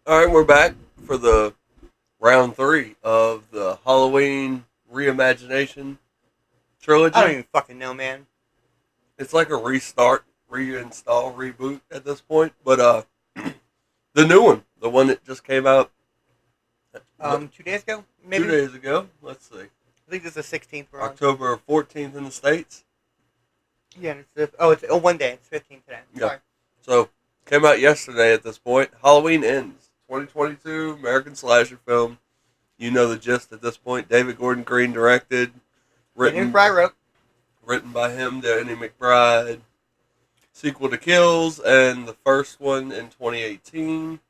All right, we're back for the round 3 of the Halloween reimagination I don't trilogy. even fucking know, man. It's like a restart, reinstall, reboot at this point. But the new one, the one that just came out 2 days ago, maybe. 2 days ago. Let's see, I think this is the 16th we're on. October 14th in the States. Yeah, it's 1 day. It's 15 today. Yeah. Sorry. So came out yesterday. At this point, Halloween Ends, 2022 American slasher film. You know the gist at this point. David Gordon Green directed, Danny McBride wrote. written by him, Danny McBride. Sequel to Kills, and the first one in 2018.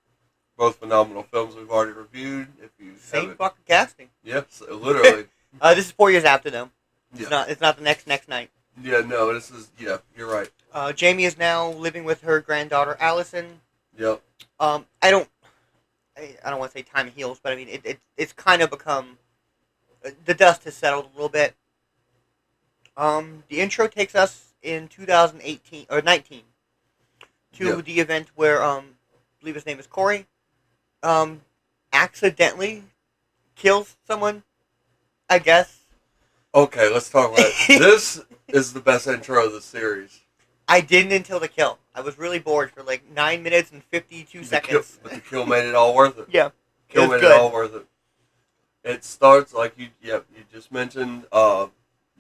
Both phenomenal films we've already reviewed. If you Same haven't, fucking casting. yes, literally. This is 4 years after though. Yeah, It's not the next night. yeah, no, this is you're right. Jamie is now living with her granddaughter Allison. Yep. I don't want to say time heals, but I mean it's kind of become the dust has settled a little bit. The intro takes us in 2018 or 19 to the event where I believe his name is Corey, accidentally kills someone. I guess. Okay, let's talk about it. This is the best intro of the series. I didn't until the kill. I was really bored for like 9 minutes and 52 seconds. But the kill made it all worth it. Yeah, Kill it was made good. it all worth it. It starts like you just mentioned.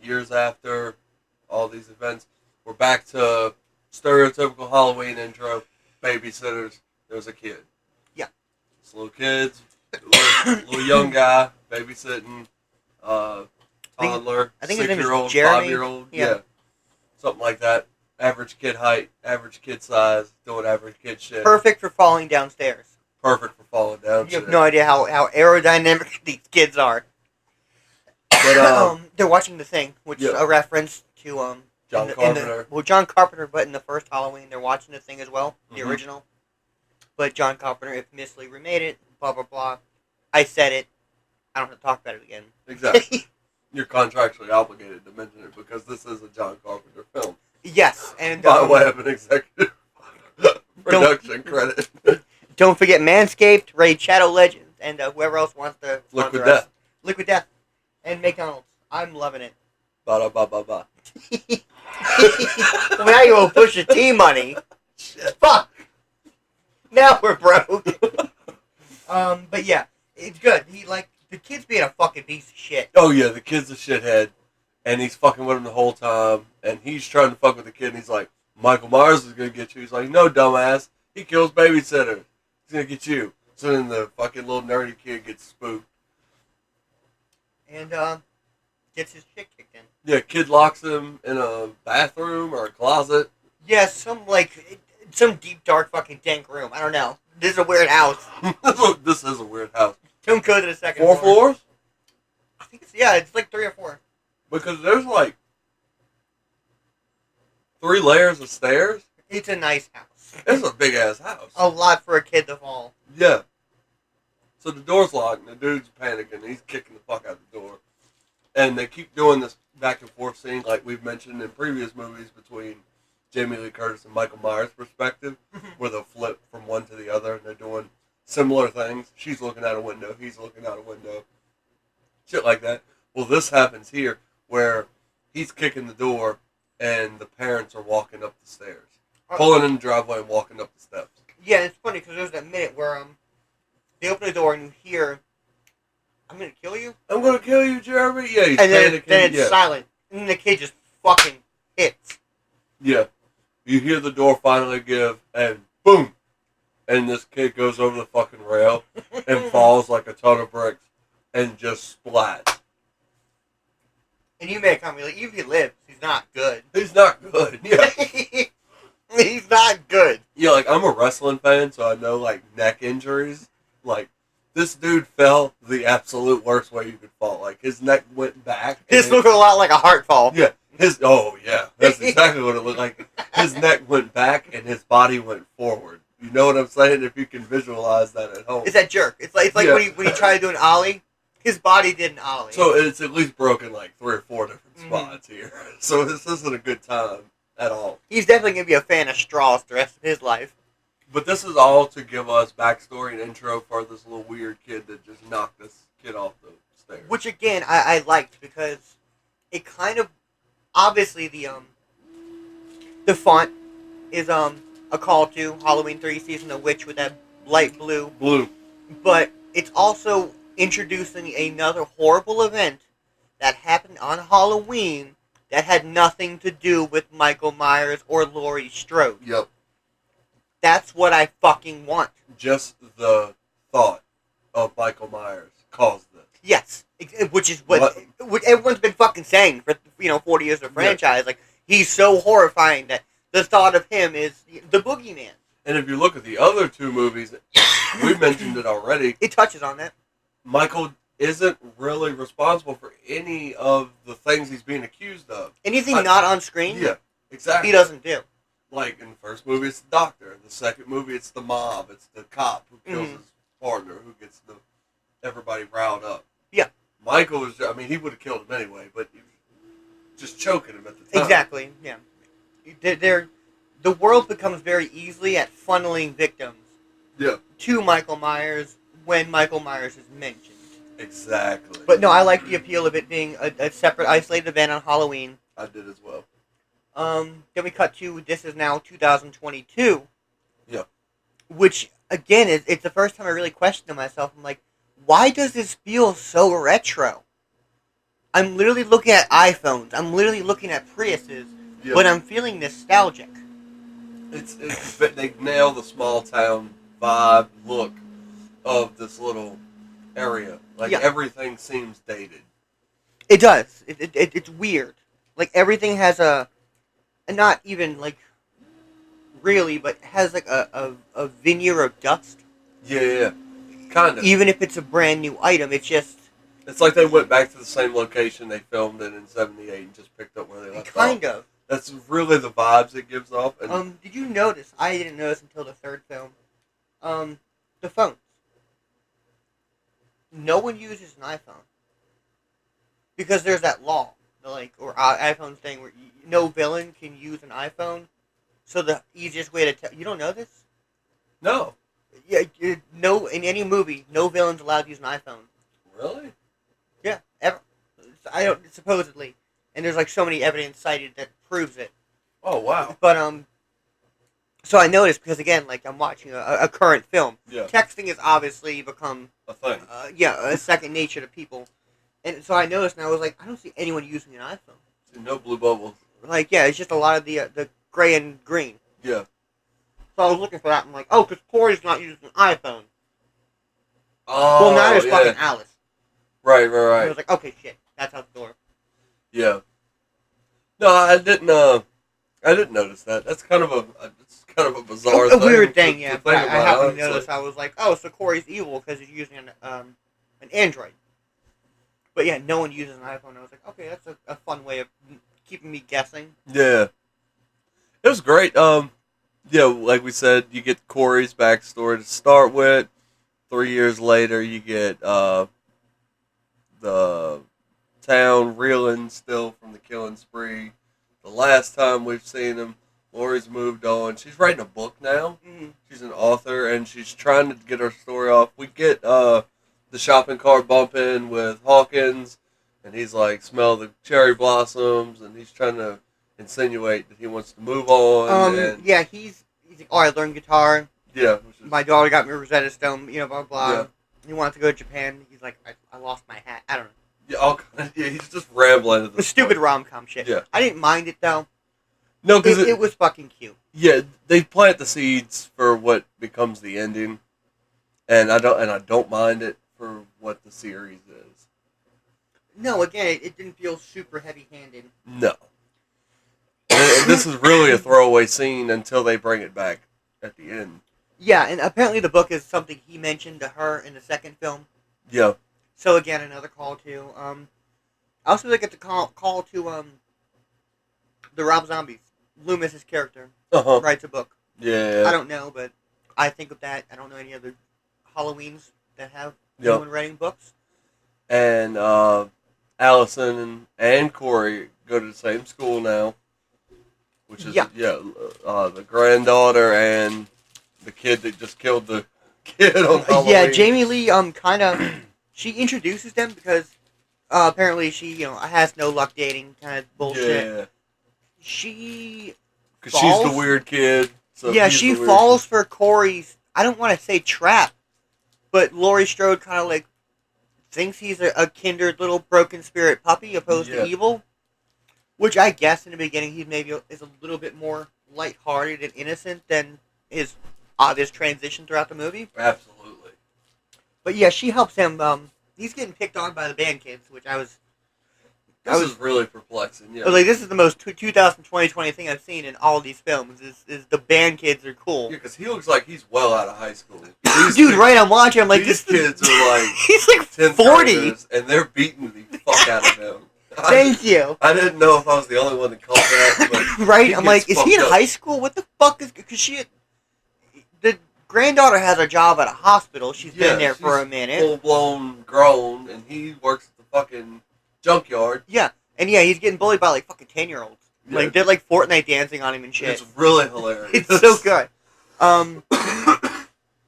Years after all these events, we're back to stereotypical Halloween intro. Babysitters. There's a kid. Yeah. It's little kids, little young guy babysitting. Toddler, I think his name is 6-year-old, Jeremy. 5-year-old, Yeah. something like that. Average kid height, average kid size, doing average kid shit. Perfect for falling downstairs. Perfect for falling down. You have no idea how aerodynamic these kids are. But They're watching The Thing, which is a reference to John Carpenter. John Carpenter, but in the first Halloween, they're watching The Thing as well, the Mhm. original. But John Carpenter infamously remade it. Blah blah blah. I said it. I don't have to talk about it again. Exactly. You're contractually obligated to mention it because this is a John Carpenter film. Yes, and By way of an executive production credit. Don't forget Manscaped, Raid Shadow Legends, and whoever else wants to sponsor Liquid us. Death. Liquid Death. And McDonald's. I'm loving it. Ba ba ba ba. Well, now you owe Pusha T money. Shit. Fuck. Now we're broke. But yeah, it's good. The kid's being a fucking piece of shit. Oh yeah, the kid's a shithead, and he's fucking with him the whole time, and he's trying to fuck with the kid, and he's like, Michael Myers is gonna get you. He's like, no, dumbass, he kills babysitters. He's gonna get you. So then the fucking little nerdy kid gets spooked. And gets his shit kicked in. Yeah, kid locks him in a bathroom or a closet. Yeah, some deep dark fucking dank room. I don't know. This is a weird house. This is a weird house. Don't go to the second 4 floor. floors? I think it's like 3 or 4. Because there's like 3 layers of stairs. It's a nice house. It's a big ass house. A lot for a kid to fall. Yeah. So the door's locked and the dude's panicking. He's kicking the fuck out the door. And they keep doing this back and forth scene like we've mentioned in previous movies between Jamie Lee Curtis and Michael Myers' perspective, where they'll flip from one to the other and they're doing similar things. She's looking out a window. He's looking out a window. Shit like that. Well, this happens here where he's kicking the door and the parents are walking up the stairs. Pulling in the driveway and walking up the steps. Yeah, it's funny because there's that minute where they open the door and you hear, "I'm gonna kill you." I'm gonna kill you, Jeremy. Yeah, he's and panicking. then it's silent, and then the kid just fucking hits. Yeah, you hear the door finally give, and boom, and this kid goes over the fucking rail and falls like a ton of bricks, and just splats. And you make a comment like, "If he lives, he's not good." He's not good. Yeah. He's not good. Yeah, like, I'm a wrestling fan, so I know, like, neck injuries. Like, this dude fell the absolute worst way you could fall. Like, his neck went back. This looked a lot like a heart fall. Yeah. That's exactly what it looked like. His neck went back, and his body went forward. You know what I'm saying? If you can visualize that at home. It's that jerk. It's like when he tried to do an ollie, his body did an ollie. So it's at least broken, like, 3 or 4 different spots here. So this isn't a good time at all. He's definitely going to be a fan of straws the rest of his life. But this is all to give us backstory and intro for this little weird kid that just knocked this kid off the stairs. Which again, I liked because it kind of obviously the font is a call to Halloween 3 Season of Witch with that light blue. Blue. But it's also introducing another horrible event that happened on Halloween that had nothing to do with Michael Myers or Laurie Strode. Yep. That's what I fucking want. Just the thought of Michael Myers caused this. Yes, which is what everyone's been fucking saying for 40 years of franchise. Yeah. Like, he's so horrifying that the thought of him is the boogeyman. And if you look at the other two movies, we mentioned it already. It touches on that. Michael isn't really responsible for any of the things he's being accused of. Anything not on screen? Yeah, exactly. He doesn't do. Like, in the first movie, it's the doctor. In the second movie, it's the mob. It's the cop who kills his partner, who gets everybody riled up. Yeah. Michael was, he would have killed him anyway, but he was just choking him at the time. Exactly, yeah. The world becomes very easily at funneling victims to Michael Myers when Michael Myers is mentioned. Exactly. But no, I like the appeal of it being a separate, isolated event on Halloween. I did as well. Then we cut to, this is now 2022. Yeah. Which, again, it's the first time I really questioned myself. I'm like, why does this feel so retro? I'm literally looking at iPhones. I'm literally looking at Priuses. Yeah. But I'm feeling nostalgic. They nail the small town vibe, look of this little area. Like, everything seems dated. It does. It's weird. Like, everything has not even, like, really, but has, like, a veneer of dust. Yeah, kind of. Even if it's a brand new item, it's just... It's like they went back to the same location they filmed it in 78 and just picked up where they left off. Kind of. That's really the vibes it gives off. And did you notice, I didn't notice until the third film, the phones. No one uses an iPhone. Because there's that law. Or iPhone thing where no villain can use an iPhone. So the easiest way to tell... You don't know this? No. Yeah, in any movie, no villain's allowed to use an iPhone. Really? Yeah, ever. Supposedly. And there's like so many evidence cited that proves it. Oh, wow. But, so I noticed because, again, like, I'm watching a current film. Yeah. Texting has obviously become... a thing. A second nature to people. And so I noticed, and I was like, I don't see anyone using an iPhone. No blue bubbles. Like, yeah, it's just a lot of the gray and green. Yeah. So I was looking for that, and I'm like, oh, because Corey's not using an iPhone. Oh, well, now there's fucking Alice. Right. And I was like, okay, shit, that's how the door. Yeah. No, I didn't notice that. That's kind of a bizarre thing. A weird thing, yeah. But I happened to honestly. notice. I was like, oh, so Corey's evil because he's using an Android. But yeah, no one uses an iPhone. I was like, okay, that's a fun way of keeping me guessing. Yeah. It was great. Like we said, you get Corey's backstory to start with. 3 years later, you get the town reeling still from the killing spree. The last time we've seen him, Laurie's moved on. She's writing a book now. Mm-hmm. She's an author, and she's trying to get her story off. We get the shopping cart bumping with Hawkins, and he's like, smell the cherry blossoms, and he's trying to insinuate that he wants to move on. Yeah, he's like, oh, I learned guitar. Yeah. My daughter got me a Rosetta Stone, blah, blah. Yeah. He wanted to go to Japan. He's like, I lost my hat. I don't know. Yeah, he's just rambling at the stupid rom-com shit. Yeah. I didn't mind it, though. No, because it was fucking cute. Yeah, they plant the seeds for what becomes the ending, and I don't mind it for what the series is. No, again, it didn't feel super heavy-handed. No. And this is really a throwaway scene until they bring it back at the end. Yeah, and apparently the book is something he mentioned to her in the second film. Yeah. So again, another call to. I also get the call to the Rob Zombies. Loomis's character writes a book. Yeah. I don't know, but I think of that. I don't know any other Halloweens that have anyone writing books. And Allison and Corey go to the same school now, which is the granddaughter and the kid that just killed the kid on Halloween. Yeah, Jamie Lee kind of she introduces them because apparently she has no luck dating kind of bullshit. Yeah. She Because she's the weird kid. So yeah, he's she the weird falls kid. for Corey's. I don't want to say trap, but Laurie Strode kind of like thinks he's a kindred little broken spirit puppy opposed to evil. Which I guess in the beginning he maybe is a little bit more lighthearted and innocent than his obvious transition throughout the movie. Absolutely. But yeah, she helps him. He's getting picked on by the band kids, which This is really perplexing. Yeah. I was like, this is the most 2020 thing I've seen in all these films. Is the band kids are cool. Yeah, because he looks like he's well out of high school. Dude, kids, right? I'm watching. I'm like, these kids are like he's like 40, and they're beating the fuck out of him. Thank you. I didn't know if I was the only one that caught that. But right? I'm like, is he in high school? What the fuck is? Because the granddaughter has a job at a hospital. She's been there for a minute. Full blown grown, and he works at the fucking junkyard. Yeah, and yeah, he's getting bullied by like fucking 10-year-olds. Yeah. Like they're like Fortnite dancing on him and shit. It's really hilarious. It's so good.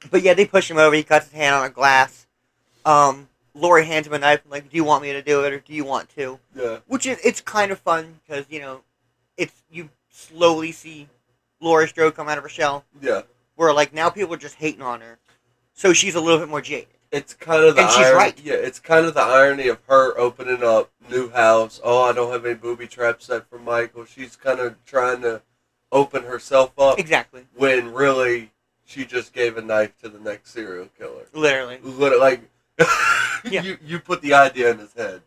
But yeah, they push him over. He cuts his hand on a glass. Laurie hands him a knife. I'm like, do you want me to do it or do you want to? Yeah. Which it's kind of fun because you slowly see Laurie Strode come out of her shell. Yeah. Where like now people are just hating on her, so she's a little bit more jaded. It's kind of the and she's right. Yeah, it's kind of the irony of her opening up new house. Oh, I don't have any booby traps set for Michael. She's kind of trying to open herself up. Exactly. When really she just gave a knife to the next serial killer. Literally. Like yeah. you put the idea in his head.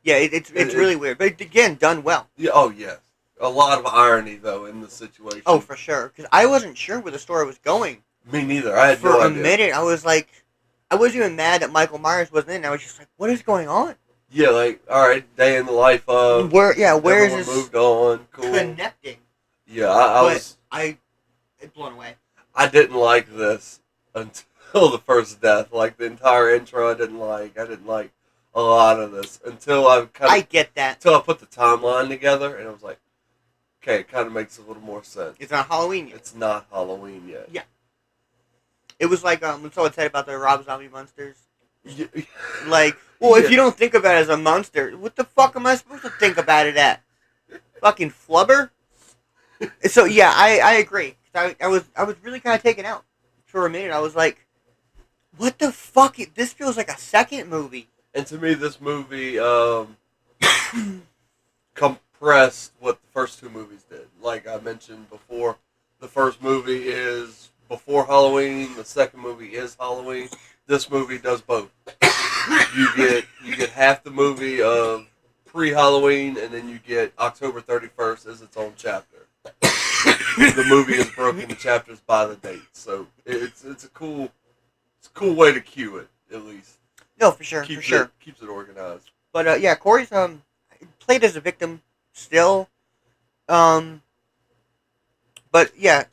Yeah, it's really weird, but again, done well. Yeah. Oh yes. A lot of irony though in the situation. Oh, for sure. Because I wasn't sure where the story was going. Me neither. I had no idea. For a minute, I was like, I wasn't even mad that Michael Myers wasn't in. I was just like, what is going on? Yeah, like, all right, day in the life of. Where is this moved on? Cool. Connecting. Yeah, I it's blown away. I didn't like this until the first death. Like the entire intro, I didn't like a lot of this until I get that. Until I put the timeline together, and I was like, okay, it kind of makes a little more sense. It's not Halloween yet. It's not Halloween yet. Yeah. It was like when someone said about the Rob Zombie monsters. Yeah. Like, well, if you don't think about it as a monster, what the fuck am I supposed to think about it at? Fucking flubber. So yeah, I agree. I was really kind of taken out for a minute. I was like, what the fuck? This feels like a second movie. And to me, this movie compressed what the first two movies did. Like I mentioned before, the first movie is before Halloween. The second movie is Halloween. This movie does both. You get half the movie of pre-Halloween, and then you get October 31st as its own chapter. The movie is broken into chapters by the date, so it's a cool way to cue it at least. No, for sure, Keeps it organized. But yeah, Corey's played as a victim still. But yeah,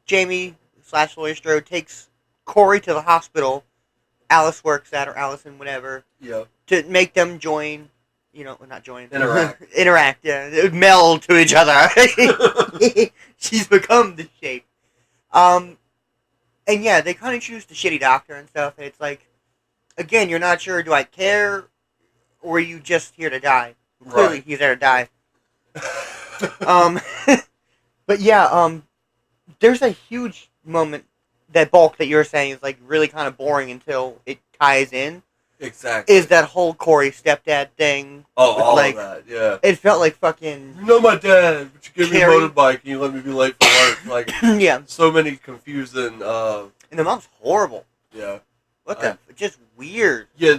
Jamie / Laurie Strode takes Corey to the hospital. Alice works at, or Allison, whatever. Yeah. To make them join. Not join. Interact. Interact, yeah. Meld to each other. She's become the shape. And yeah, they kind of choose the shitty doctor and stuff, and it's like, again, you're not sure, do I care, or are you just here to die? Clearly, right. He's there to die. But yeah, there's a huge moment, that bulk that you're saying is like really kind of boring until it ties in. Exactly. Is that whole Corey stepdad thing. Oh, all like, of that, yeah. It felt like fucking... You know my dad, but you give me a motorbike and you let me be late for work. Like, yeah. So many confusing... And the mom's horrible. Yeah. What the... Just weird. Yeah,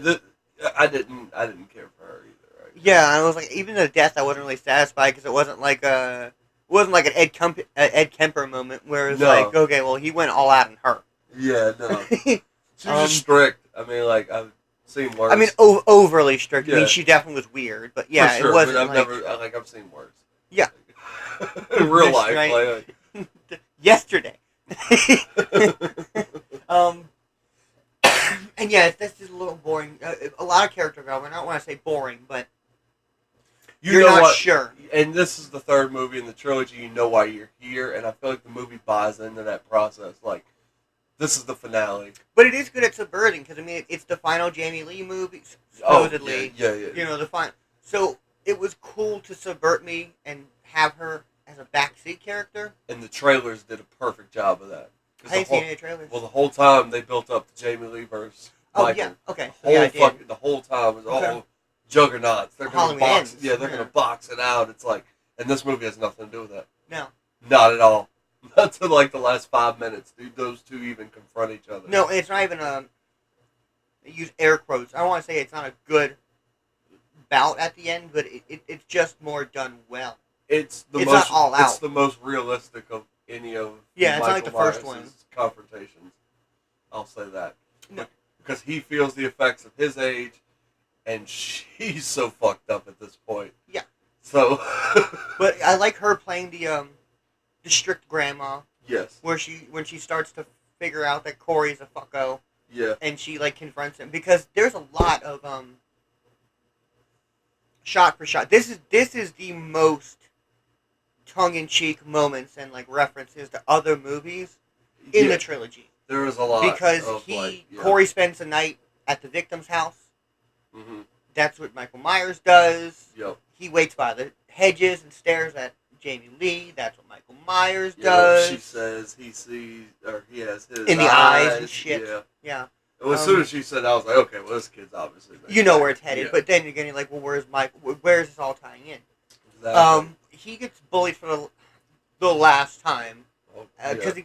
I didn't care for her either. Right? Yeah, I was like, even the death, I wasn't really satisfied because it wasn't like a... It wasn't like an Ed Kemper moment where it was like, okay, well, he went all out on her. Yeah, no. She was just strict. I mean, like, I've seen worse. I mean, overly strict. Yeah. I mean, she definitely was weird, but yeah, for sure, it wasn't but I've seen worse. Yeah. In real life. Like, yesterday. And yeah, this is a little boring. A lot of character development. I don't want to say boring, but you're not sure. And this is the third movie in the trilogy. You know why you're here, and I feel like the movie buys into that process. Like, This is the finale. But it is good at subverting because I mean it's the final Jamie Lee movie supposedly. Oh, yeah. You know the final. So it was cool to subvert me and have her as a backseat character. And the trailers did a perfect job of that. I ain't seen any trailers. Well, the whole time they built up the Jamie Lee verse. Oh Michael. yeah, okay. The whole time was all juggernauts. They're gonna box. Yeah, they're gonna box it out. It's like, and this movie has nothing to do with that. No, not at all. Not to like the last 5 minutes. Dude, those two even confront each other. No, it's not even a. Use air quotes. I don't want to say it's not a good bout at the end, but it's just more done well. It's most. Not all out. It's the most realistic of any of. Yeah, it's Michael not like the first one. Confrontations. I'll say that. No. Because he feels the effects of his age, and she's so fucked up at this point. Yeah. So. But I like her playing the strict grandma. Yes. When she starts to figure out that Corey's a fucko. Yeah. And she like confronts him because there's a lot of shot for shot. This is the most tongue-in-cheek moments and like references to other movies in the trilogy. There is a lot because Corey spends the night at the victim's house. Mm-hmm. That's what Michael Myers does. Yep. He waits by the hedges and stares at Jamie Lee. That's what Michael Myers does. She says he sees, or he has his in the eyes and shit. Yeah. Well, as soon as she said that, I was like, okay, well, this kid's obviously. You know where it's headed, but then again, you're like, well, where's Michael? Where is this all tying in? Exactly. He gets bullied for the last time because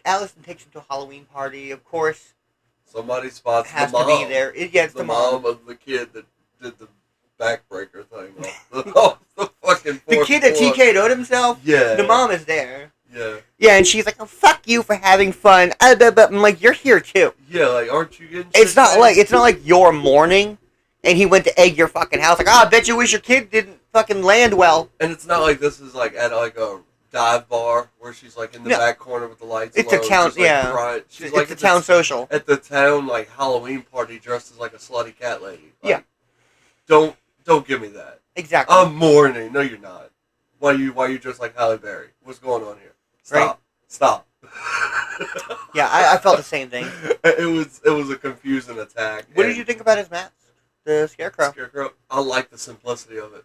Allison takes him to a Halloween party. Of course, somebody spots has the mom. to be there. It's the mom of the kid that did the backbreaker thing. Off the fucking the kid that TK'd himself. Yeah. The mom is there. Yeah. Yeah, and she's like, "Oh, fuck you for having fun." I'm like, "You're here too." Yeah, like, aren't you getting? It's not like you're mourning, and he went to egg your fucking house. Like, I bet you wish your kid didn't fucking land well. And it's not like this is like at like a dive bar where she's like in the back corner with the lights. It's low, a town, just, like, she's like it's a town social at the town like Halloween party dressed as like a slutty cat lady. Like, yeah. Don't give me that. Exactly. I'm mourning. No, you're not. Why you dressed like Halle Berry? What's going on here? Stop. Right? Stop. Yeah, I felt the same thing. It was a confusing attack. What did you think about his mask? The Scarecrow. I like the simplicity of it.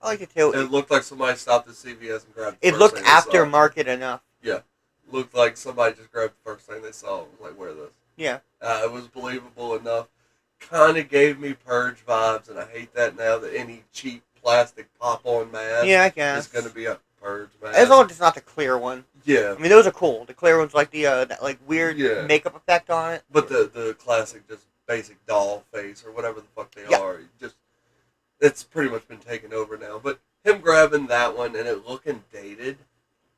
I like it too. It looked like somebody stopped at CVS and grabbed the It first looked thing they saw. aftermarket enough. Yeah. Looked like somebody just grabbed the first thing they saw and was like, wear this. Yeah. It was believable enough. Kind of gave me Purge vibes, and I hate that now that any cheap plastic pop-on mask I guess. is going to be a Purge mask. As long as it's not the clear one. Yeah. I mean, those are cool. The clear one's like the that like weird makeup effect on it. But the classic, just basic doll face or whatever the fuck they are, it's pretty much been taken over now. But him grabbing that one and it looking dated.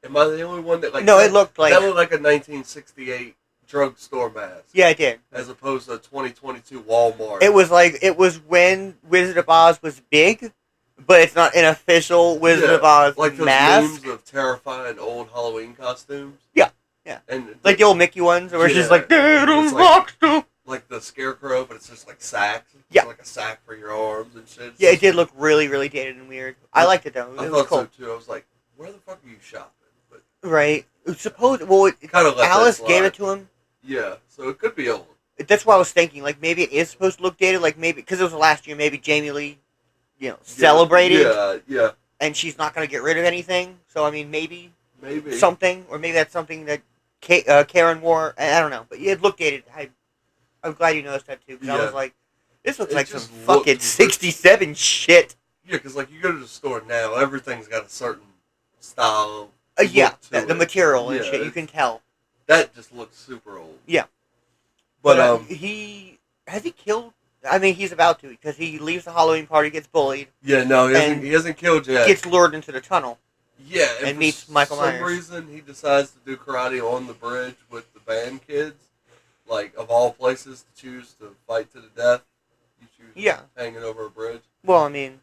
Am I the only one that like? No, it looked like that looked like a 1968 drugstore mask. Yeah, it did. As opposed to a 2022 Walmart. It was when Wizard of Oz was big, but it's not an official Wizard of Oz like those mask. memes of terrifying old Halloween costumes. Yeah. And like the old Mickey ones, where she's like, like the Scarecrow, but it's just like sacks. Yeah. It's like a sack for your arms and shit. Yeah, it did look really, really dated and weird. I liked it though. I was thought cool. so too. I was like, where the fuck are you shopping? But right. Alice gave it to him. Yeah, so it could be old. That's what I was thinking. Like, maybe it is supposed to look dated. Like, maybe, because it was last year, maybe Jamie Lee, celebrated. Yeah. And she's not going to get rid of anything. So, I mean, maybe. Something. Or maybe that's something that Karen wore. I don't know. But it looked dated. I'm glad you noticed that, too. Because I was like, this looks like some fucking 67 shit. Yeah, because, like, you go to the store now, everything's got a certain style. The material and shit. You can tell. That just looks super old. Yeah. But has he killed? I mean, he's about to, because he leaves the Halloween party, gets bullied. Yeah, no, he hasn't killed yet. Gets lured into the tunnel. Yeah, and meets Michael Myers. For some reason, he decides to do karate on the bridge with the band kids. Like, of all places to choose to fight to the death, you choose hanging over a bridge. Well, I mean,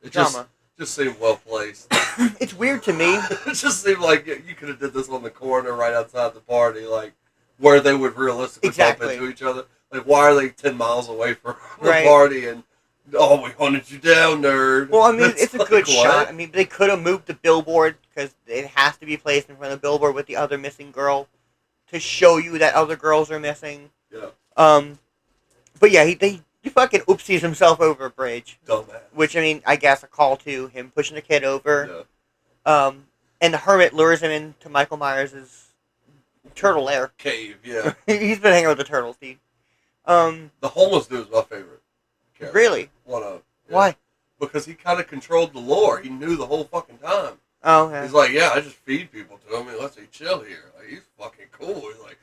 it just seemed well placed. It's weird to me. It just seemed like you could have did this on the corner right outside the party, like where they would realistically bump into each other. Like, why are they 10 miles away from the party? And we hunted you down, nerd. Well, I mean, it's a good shot. I mean, they could have moved the billboard because it has to be placed in front of the billboard with the other missing girl. to show you that other girls are missing. Yeah. But yeah, he fucking oopsies himself over a bridge. Dumbass. Which, I mean, I guess a call to him pushing the kid over. Yeah. And the hermit lures him into Michael Myers' turtle lair. Cave, yeah. He's been hanging with the turtles, dude. The homeless dude is my favorite character. Really? One of. Yeah. Why? Because he kind of controlled the lore. He knew the whole fucking time. Oh, okay. He's like, yeah, I just feed people to him unless they chill here. Like, he's fucking cool. He's like,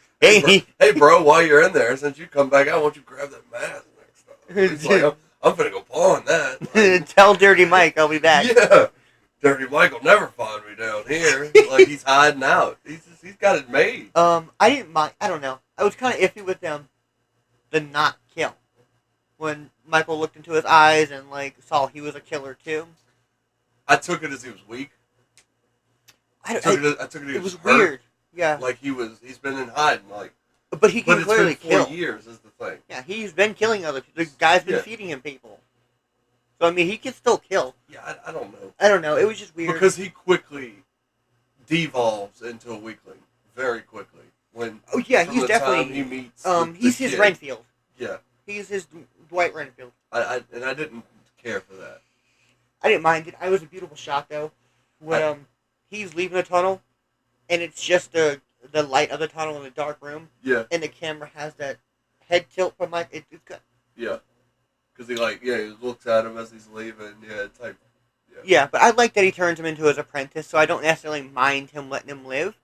hey, bro, while you're in there, since you come back out, why don't you grab that mask next time? He's like, I'm finna go pawn that. Like, tell Dirty Mike I'll be back. Yeah. Dirty Mike will never find me down here. Like, he's hiding out. He's got it made. I didn't mind. I don't know. I was kind of iffy with them. The not kill. When Michael looked into his eyes and, like, saw he was a killer, too. I took it as he was weak. I took it it was hurt. weird. Yeah. Like, he's been in hiding, like. But he can clearly it's been 4 kill. years is the thing. Yeah, he's been killing other people. The guy's been feeding him people. So, I mean, he can still kill. Yeah, I don't know. I don't know. It was just weird. Because he quickly devolves into a weakling. Very quickly. Oh, yeah, he's definitely... he meets he's his kid. Renfield. Yeah. He's his Dwight Renfield. I didn't care for that. I didn't mind it. I was a beautiful shot, though. When he's leaving the tunnel, and it's just the light of the tunnel in the dark room. Yeah. And the camera has that head tilt from Mike. It's good. Yeah. Because he looks at him as he's leaving. Yeah, type. Yeah, but I like that he turns him into his apprentice, so I don't necessarily mind him letting him live.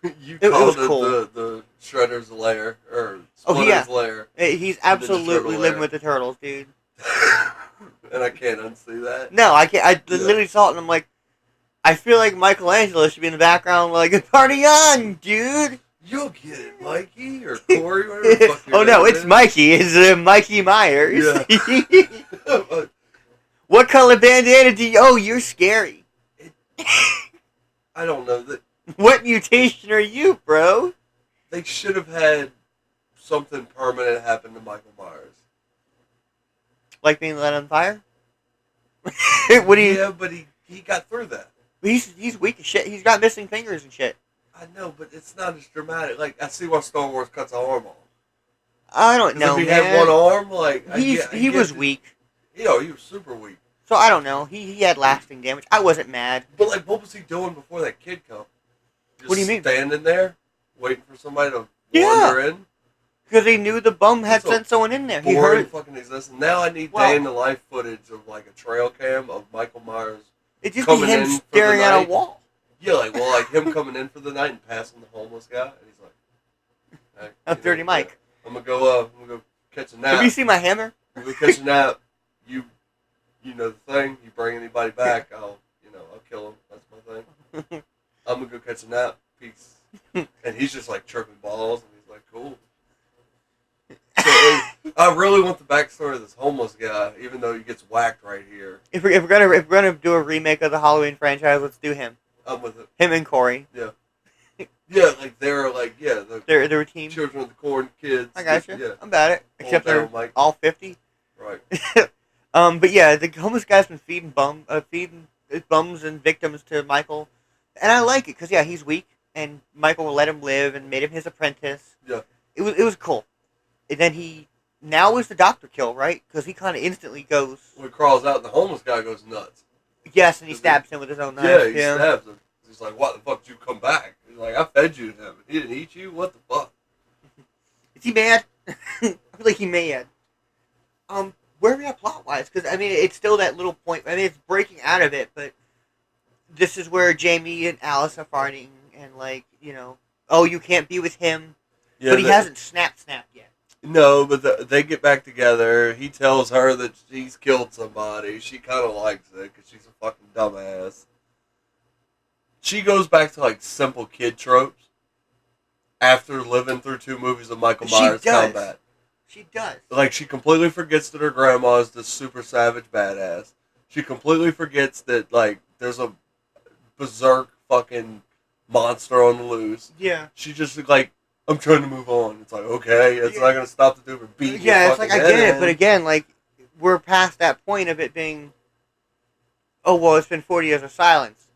It was cool. the Shredder's lair, or Splinter's lair. He's absolutely living with the turtles, dude. And I can't unsee that. No, I can't. I literally saw it, and I'm like, I feel like Michelangelo should be in the background, like, party on, dude! You'll get it, Mikey, or Corey, whatever the fuck your Oh, no, name it's is. Mikey. It's Mikey Myers. Yeah. What color bandana do you... Oh, you're scary. I don't know. What mutation are you, bro? They should have had something permanent happen to Michael Myers. Like being lit on fire? What do you... Yeah, but he got through that. He's weak as shit. He's got missing fingers and shit. I know, but it's not as dramatic. Like, I see why Star Wars cuts an arm off. I don't know, if he man. had one arm, like... He was weak. He was super weak. So, I don't know. He had lasting damage. I wasn't mad. But, like, what was he doing before that kid come? What do you mean? Standing there, waiting for somebody to wander in? Because he knew the bum had sent someone in there. He heard it. Fucking exists. Now I need day-in-the-life footage of, like, a trail cam of Michael Myers It just be him staring at a wall. Yeah, like him coming in for the night and passing the homeless guy, and he's like, hey, I'm Dirty Mike. I'm gonna go catch a nap. Have you seen my hammer? I'm gonna catch a nap. You know the thing. You bring anybody back, I'll kill him. That's my thing. I'm gonna go catch a nap. Peace. And he's just like chirping balls, and he's like, cool. So, I really want the backstory of this homeless guy, even though he gets whacked right here. If we're gonna do a remake of the Halloween franchise, let's do him. I'm with it. Him and Corey. Yeah. Yeah, like they're like they're a team. Children of the Corn kids. I gotcha. Yeah. I'm about it. Except they're all 50. Right. But yeah, the homeless guy's been feeding bums and victims to Michael, and I like it because he's weak, and Michael will let him live and made him his apprentice. Yeah. It was cool. And then now is the doctor kill, right? Because he kind of instantly goes. When he crawls out, and the homeless guy goes nuts. Yes, and he stabs him with his own knife. Yeah, he stabs him. He's like, "What the fuck did you come back?" He's like, "I fed you to him. He didn't eat you. What the fuck?" Is he mad? I feel like he mad. Where are we at plot-wise? Because, I mean, it's still that little point. I mean, it's breaking out of it, but this is where Jamie and Alice are fighting, and, like, oh, you can't be with him. Yeah, but he hasn't snapped yet. No, but they get back together. He tells her that he's killed somebody. She kind of likes it because she's a fucking dumbass. She goes back to, like, simple kid tropes after living through 2 movies of Michael Myers combat. She does. Like, she completely forgets that her grandma is this super savage badass. She completely forgets that, like, there's a berserk fucking monster on the loose. Yeah. She just, like, I'm trying to move on. It's like, okay, it's not going to stop the dude from beating Yeah, your it's like, I fucking get head it, but again, like, we're past that point of it being, oh, well, it's been 40 years of silence.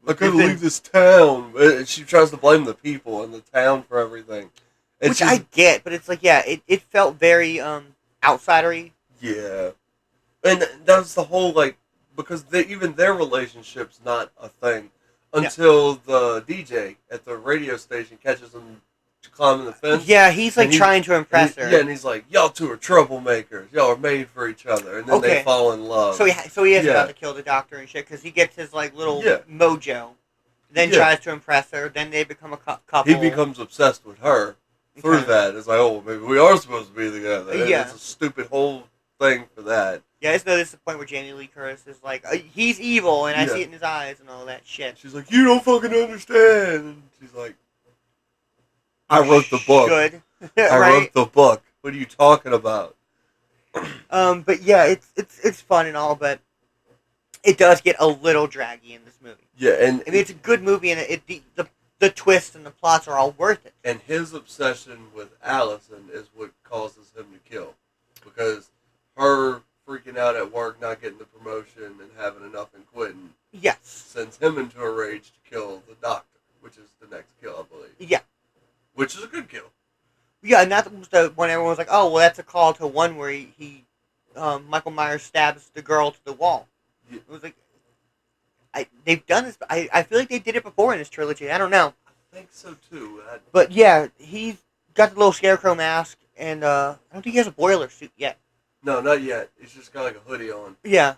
I couldn't leave this town. And she tries to blame the people and the town for everything. And which I get, but it's like, yeah, it felt very outsidery. Yeah. And that's the whole, like, because even their relationship's not a thing until the DJ at the radio station catches them climbing the fence. Yeah, he's like trying to impress her. Yeah, and he's like, y'all two are troublemakers. Y'all are made for each other. And then they fall in love. So he is about to kill the doctor and shit because he gets his like little mojo. Then tries to impress her. Then they become a couple. He becomes obsessed with her through that. It's like, oh, maybe we are supposed to be together. Yeah. It's a stupid whole thing for that. Yeah, I just know this is the point where Jamie Lee Curtis is like, he's evil, and I see it in his eyes and all that shit. She's like, you don't fucking understand. And she's like, I wrote the book. I wrote the book. What are you talking about? But yeah, it's fun and all, but it does get a little draggy in this movie. Yeah, and I mean, it's a good movie, and the twists and the plots are all worth it. And his obsession with Allison is what causes him to kill, because her freaking out at work, not getting the promotion, and having enough and quitting, sends him into a rage to kill the doctor, which is the next kill, I believe. Yeah. Which is a good kill. Yeah, and that was the when everyone was like, oh, well, that's a call to one where he Michael Myers stabs the girl to the wall. Yeah. It was like, they've done this, I feel like they did it before in this trilogy, I don't know. I think so, too. But yeah, he's got the little scarecrow mask, and I don't think he has a boiler suit yet. No, not yet. He's just got like a hoodie on. Yeah.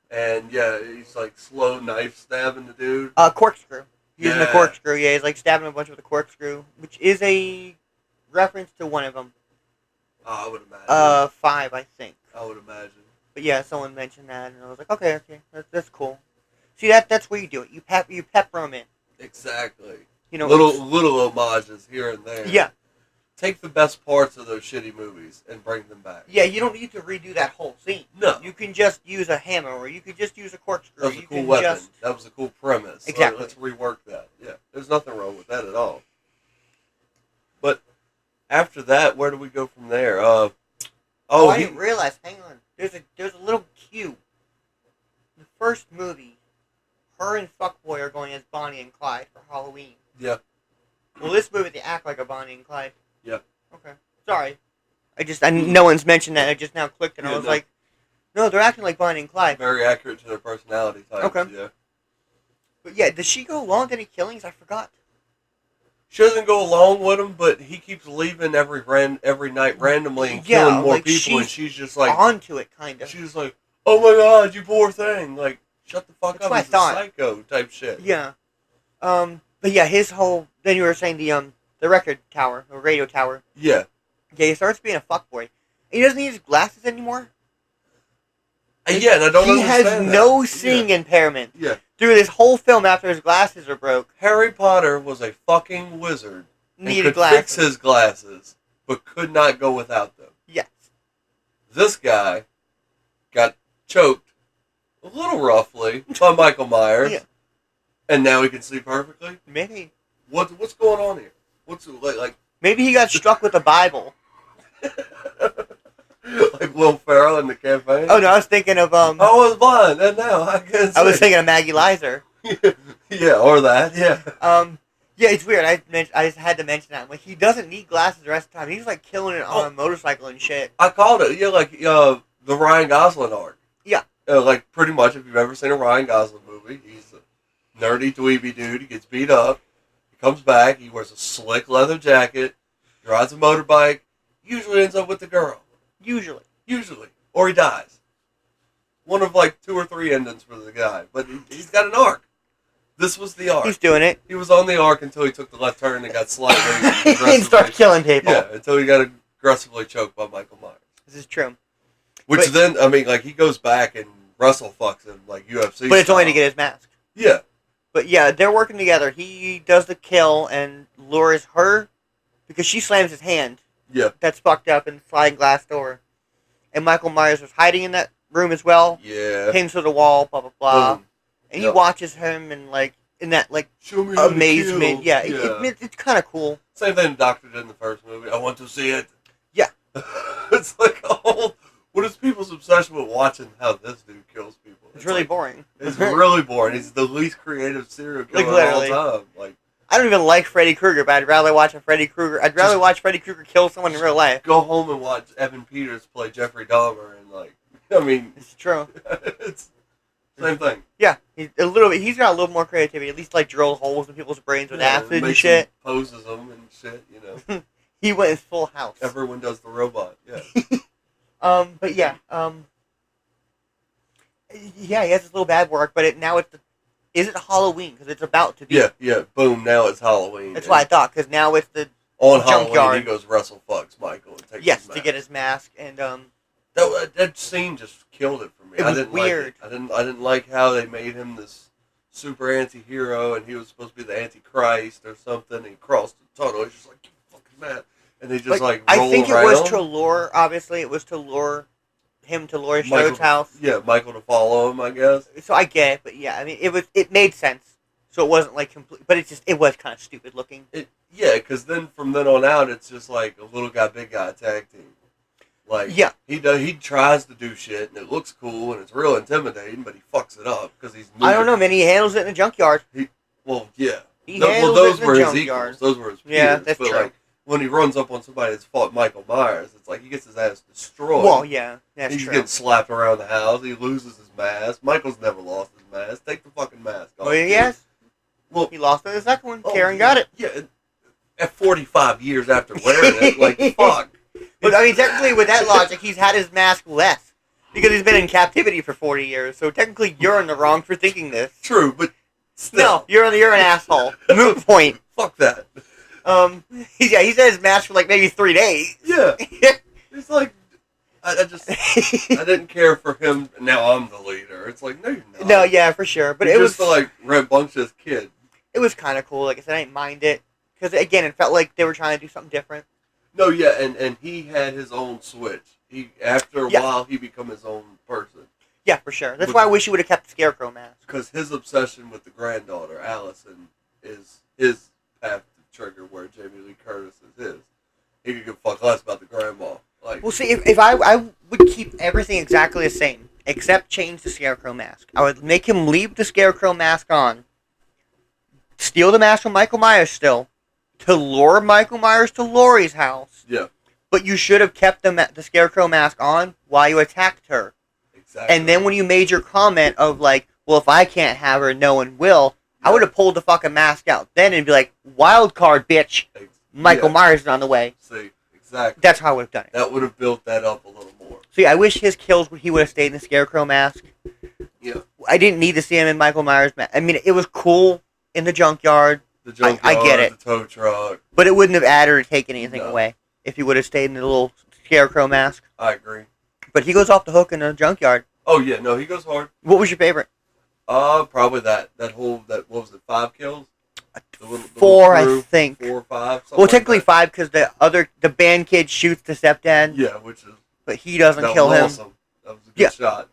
And yeah, he's like slow knife stabbing the dude. Corkscrew. Using the corkscrew, yeah. He's like stabbing a bunch with a corkscrew, which is a reference to one of them. I would imagine. 5, I think. I would imagine. But yeah, someone mentioned that, and I was like, okay, that's cool. See, that's where you do it. You pepper them in. Exactly. You know, little homages here and there. Yeah. Take the best parts of those shitty movies and bring them back. Yeah, you don't need to redo that whole scene. No. You can just use a hammer, or you could just use a corkscrew. That was a cool weapon. That was a cool premise. Exactly. Let's rework that. Yeah, there's nothing wrong with that at all. But after that, where do we go from there? I didn't realize. Hang on. There's a little cue. The first movie, her and Fuckboy are going as Bonnie and Clyde for Halloween. Yeah. Well, this movie, they act like a Bonnie and Clyde. Yeah. Okay. Sorry. No one's mentioned that. I just now clicked and I was like, no, they're acting like Bonnie and Clyde. Very accurate to their personality types. Okay. Yeah. But yeah, does she go along with any killings? I forgot. She doesn't go along with him, but he keeps leaving every night randomly and killing more people, and she's just like onto it, kind of. She's like, "Oh my god, you poor thing!" Like, shut the fuck up, he's a psycho type shit. Yeah. But yeah, his whole. Then you were saying the record tower, or radio tower. Yeah. Yeah, he starts being a fuckboy. He doesn't need his glasses anymore. Yeah, and I don't understand He has no seeing impairment. Yeah. Through this whole film after his glasses are broke. Harry Potter was a fucking wizard. Needed glasses. Fix his glasses, but could not go without them. Yes. This guy got choked a little roughly by Michael Myers. Yeah. And now he can see perfectly? Maybe. What's going on here? What's like maybe he got struck with the Bible. Like Will Ferrell in the campaign? Oh no, I was thinking of I was blind and now I can see. I was thinking of Maggie Lizer. Yeah, or that, yeah. Yeah, it's weird. I just had to mention that. Like, he doesn't need glasses the rest of the time. He's like killing it on a motorcycle and shit. I called it. Yeah, like the Ryan Gosling arc. Yeah. Like pretty much, if you've ever seen a Ryan Gosling movie, he's a nerdy dweeby dude. He gets beat up. He comes back. He wears a slick leather jacket. Drives a motorbike. Usually ends up with the girl. Usually. Or he dies. One of like 2 or 3 endings for the guy. But he's got an arc. This was the arc. He's doing it. He was on the arc until he took the left turn and got slightly and started killing people. Yeah, until he got aggressively choked by Michael Myers. This is true. Which then, I mean, like, he goes back and wrestle fucks him like UFC But it's only to get his mask. Yeah. But yeah, they're working together. He does the kill and lures her because she slams his hand. Yeah. That's fucked up in the sliding glass door. And Michael Myers was hiding in that room as well. Yeah. Pins to the wall, blah, blah, blah. Boom. And he watches him and, like, in that, like, amazement. Yeah, it's kind of cool. Same thing the Doctor did in the first movie. I want to see it. Yeah. It's like, what is people's obsession with watching how this dude kills people? It's really boring. It's really boring. He's the least creative serial killer Literally. of all time. Like, I don't even like Freddy Krueger, but I'd rather watch Freddy Krueger kill someone in real life. go home and watch Evan Peters play Jeffrey Dahmer, and like, I mean, It's true. it's same thing. Yeah, he's got a little more creativity. At least like drill holes in people's brains with acid and shit. Poses them and shit. You know. He went his full house. Everyone does the robot. Yeah. But yeah. Yeah, he has his little bad work, but is it Halloween? Because it's about to be. Yeah. Boom! Now it's Halloween. That's what I thought. Because now it's the on Halloween junkyard. he goes wrestle fucks Michael and takes yes his to get his mask and That scene just killed it for me. It was I didn't weird. Like it. I didn't like how they made him this super anti-hero and he was supposed to be the Antichrist or something. And he crossed the tunnel. He's just like, you fucking mad. And they just like roll I think around. it was to lure. Obviously, it was to lure him to Laurie Strode's house. Yeah, Michael to follow him, I guess. So I get it, but yeah, I mean, it made sense. So it wasn't like complete, but it was kind of stupid looking. Yeah, because then from then on out, it's just like a little guy, big guy tag team. Like, yeah, he tries to do shit and it looks cool and it's real intimidating, but he fucks it up because he's. I don't know, man. He handles it in the junkyard. Well, yeah. Those were his equals. Those were his peers. Yeah, that's but true. Like, when he runs up on somebody that's fought Michael Myers, it's like he gets his ass destroyed. Well, yeah, that's He's true. getting slapped around the house. He loses his mask. Michael's never lost his mask. Take the fucking mask off. Oh, yes. Well, he lost it in the second one. Karen got it. Yeah, at 45 years after wearing it, like, fuck. But, I mean, technically, with that logic, he's had his mask less. Because he's been in captivity for 40 years. So, technically, you're in the wrong for thinking this. True, but still. No, you're an asshole. Moot point. Fuck that. He's had his mask for, like, maybe 3 days. Yeah. It's like, I didn't care for him. Now I'm the leader. It's like, no, you're not. No, yeah, for sure. But you're it just was like rambunctious kid. It was kind of cool. Like I said, I didn't mind it because again, it felt like they were trying to do something different. No, yeah, and he had his own switch. After a while, he became his own person. Yeah, for sure. That's why I wish he would have kept the Scarecrow mask. Because his obsession with the granddaughter, Allison, is his path to trigger where Jamie Lee Curtis is his. He could give a fuck less about the grandma. Like, well, see, if I would keep everything exactly the same, except change the Scarecrow mask. I would make him leave the Scarecrow mask on, steal the mask from Michael Myers still, to lure Michael Myers to Laurie's house. Yeah. But you should have kept the Scarecrow mask on while you attacked her. Exactly. And then when you made your comment of like, well, if I can't have her, no one will, I would have pulled the fucking mask out then and be like, wild card, bitch. Michael Myers is on the way. See, exactly. That's how I would have done it. That would have built that up a little more. See, I wish his kills, he would have stayed in the Scarecrow mask. Yeah. I didn't need to see him in Michael Myers' mask. I mean, it was cool in the junkyard. The junkyard, I get it. The tow truck. But it wouldn't have added or taken anything away if he would have stayed in the little Scarecrow mask. I agree. But he goes off the hook in the junkyard. Oh, yeah. No, he goes hard. What was your favorite? Probably that what was it, 5 kills? The 4, I think. 4 or 5. Well, technically 5 because the band kid shoots the stepdad. Yeah, which is. But he doesn't that kill was him. Awesome. That was a good shot.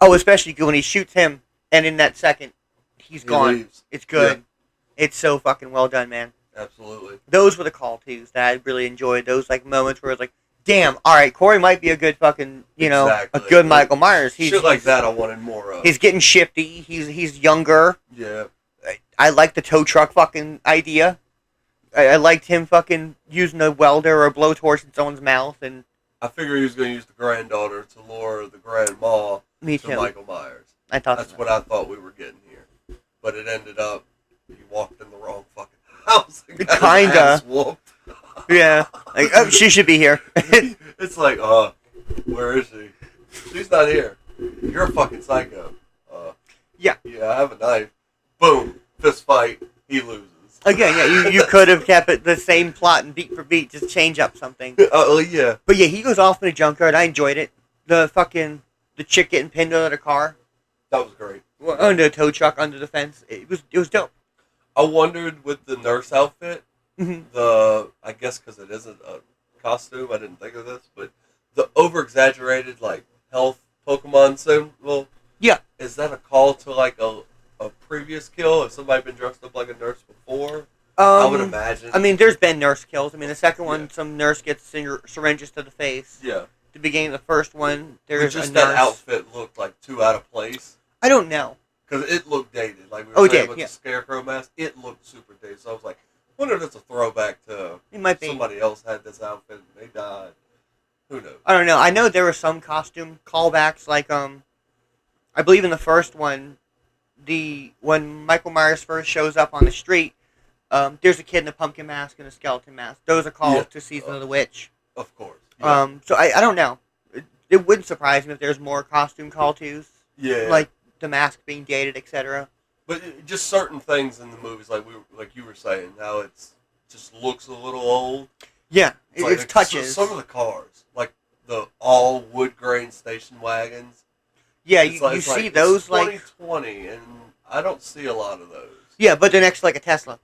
Oh, especially when he shoots him, and in that second, he's gone. Leaves. It's good. Yeah. It's so fucking well done, man. Absolutely. Those were the call twos that I really enjoyed. Those like moments where it's like, damn, all right, Corey might be a good fucking, a good Michael Myers. Shit like that I wanted more of. He's getting shifty. He's younger. Yeah. I like the tow truck fucking idea. I liked him fucking using a welder or a blowtorch in someone's mouth. And I figured he was going to use the granddaughter to lure the grandma to Michael Myers. I thought that's what I thought we were getting here. But it ended up, he walked in the wrong fucking house. And got his ass whooped. Yeah. Like, oh, she should be here. It's like, where is she? She's not here. You're a fucking psycho. Yeah. Yeah, I have a knife. Boom. Fist fight. He loses. Again, yeah, you could have kept it the same plot and beat for beat, just change up something. Oh, yeah. But yeah, he goes off in a junkyard. I enjoyed it. The chick getting pinned under the car. That was great. Under a tow truck, under the fence. It was dope. I wondered with the nurse outfit, I guess because it isn't a costume, I didn't think of this, but the over-exaggerated, like, health Pokemon symbol. Yeah. Is that a call to, like, a previous kill? Has somebody been dressed up like a nurse before? I would imagine. I mean, there's been nurse kills. I mean, the second one, some nurse gets syringes to the face. Yeah. The beginning of the first one, there's just a that nurse. outfit looked like too out of place. I don't know. Because it looked dated. Like we Oh, were it saying did, with yeah. the Scarecrow mask, it looked super dated. So I was like, I wonder if that's a throwback to It might be. somebody else had this outfit and they died. Who knows? I don't know. I know there were some costume callbacks, like I believe in the first one, when Michael Myers first shows up on the street, there's a kid in a pumpkin mask and a skeleton mask. Those are calls to Season of the Witch. Of course. Yeah. So I don't know. It wouldn't surprise me if there's more costume call tos. Yeah. Like the mask being dated, etc. But just certain things in the movies, like you were saying, how it's just looks a little old. Yeah, Like, it's touches. Some of the cars, like the all wood grain station wagons. Yeah, It's you it's see it's those 2020, and I don't see a lot of those. Yeah, but they're next to like a Tesla.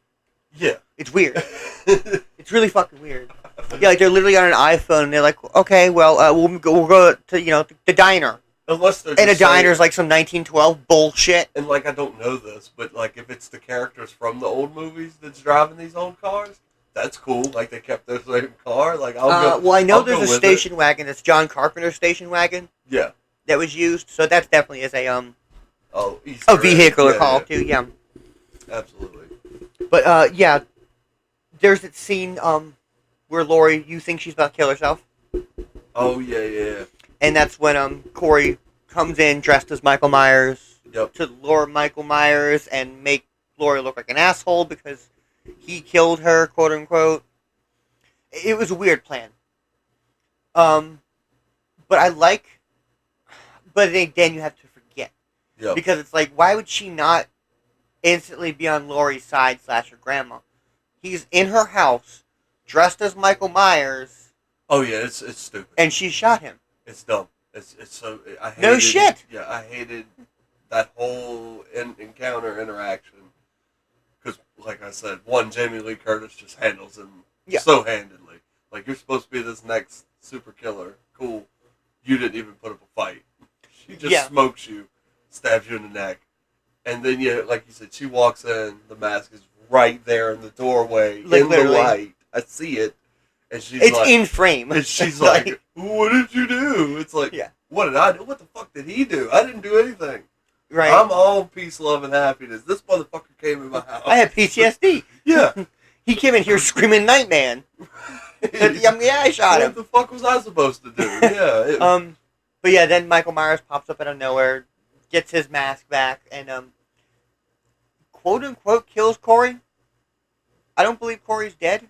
Yeah. It's weird. It's really fucking weird. Yeah, like they're literally on an iPhone, and they're like, okay, well, we'll go to the diner. Unless they're And a just saying- diner's like some 1912 bullshit. And like I don't know this, but like if it's the characters from the old movies that's driving these old cars, that's cool. Like they kept their same car. Like I'll go. Well, I know I'll go there's a with station wagon. It's John Carpenter's station wagon it. Yeah. that was used, so that definitely is Oh, Easter a vehicular egg. call too. Yeah, Absolutely. but yeah, there's that scene where Laurie, you think she's about to kill herself, Oh yeah. and that's when Corey comes in dressed as Michael Myers Yep. to lure Michael Myers and make Laurie look like an asshole because he killed her, quote unquote. It was a weird plan. But I like, but then you have to forget. Yep. Because it's like, why would she not instantly be on Laurie's side / her grandma? He's in her house, dressed as Michael Myers, Oh yeah, it's stupid. and she shot him. It's dumb. It's so. I hated, No shit. Yeah, I hated that whole encounter interaction. Because, like I said, Jamie Lee Curtis just handles him so handedly. Like you're supposed to be this next super killer. Cool. You didn't even put up a fight. She just smokes you, stabs you in the neck, and then like you said, she walks in. The mask is right there in the doorway, Like, in literally. the light. I see it, and she's It's like, in frame. and she's like, "What did you do?" It's like, what did I do? What the fuck did he do? I didn't do anything. Right. I'm all peace, love, and happiness. This motherfucker came in my house. I have PTSD. Yeah. He came in here screaming Nightman. I shot him. What the fuck was I supposed to do? Yeah. But yeah, then Michael Myers pops up out of nowhere, gets his mask back, and quote unquote kills Corey. I don't believe Corey's dead.